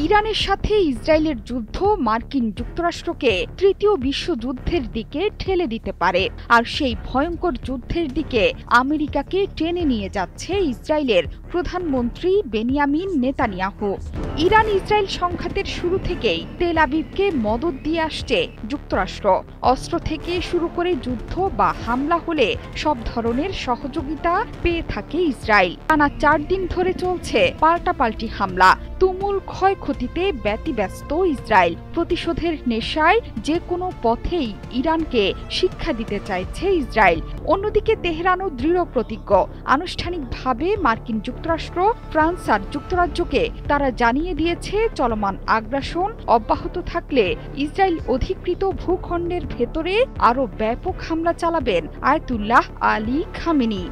ইরানের সাথে ইসরায়েলের যুদ্ধ মার্কিন যুক্তরাষ্ট্রকে তৃতীয় বিশ্বযুদ্ধের দিকে ঠেলে দিতে পারে, আর সেই ভয়ঙ্কর যুদ্ধের দিকে আমেরিকাকে টেনে নিয়ে যাচ্ছে ইসরায়েলের প্রধানমন্ত্রী বেনিয়ামিন নেতানিয়াহু। ইরান ইসরায়েল সংঘাতের শুরু থেকেই তেল আবিবকে মদদ দিয়ে আসছে যুক্তরাষ্ট্র। অস্ত্র থেকে শুরু করে যুদ্ধ বা হামলা হলে সব ধরনের সহযোগিতা পেয়ে থাকে ইসরায়েল। টানা 4 দিন ধরে চলছে পাল্টাপাল্টি হামলা। তুমুল ক্ষয়ক্ষতিতে ব্যতিব্যস্ত ইসরায়েল। প্রতিশোধের নেশায় যে কোনো পথেই ইরানকে শিক্ষা দিতে চাইছে ইসরায়েল। অন্যদিকে তেহরানও দৃঢ় প্রতিজ্ঞ। আনুষ্ঠানিকভাবে মার্কিন যুক্তরাষ্ট্র, ফ্রান্স আর যুক্তরাজ্যকে তারা জানিয়ে দিয়েছে চলমান আগ্রাসন অব্যাহত থাকলে ইসরায়েল অধিকৃত ভূখণ্ডের ভেতরে আরও ব্যাপক হামলা চালাবেন আয়াতুল্লাহ আলী খামেনি।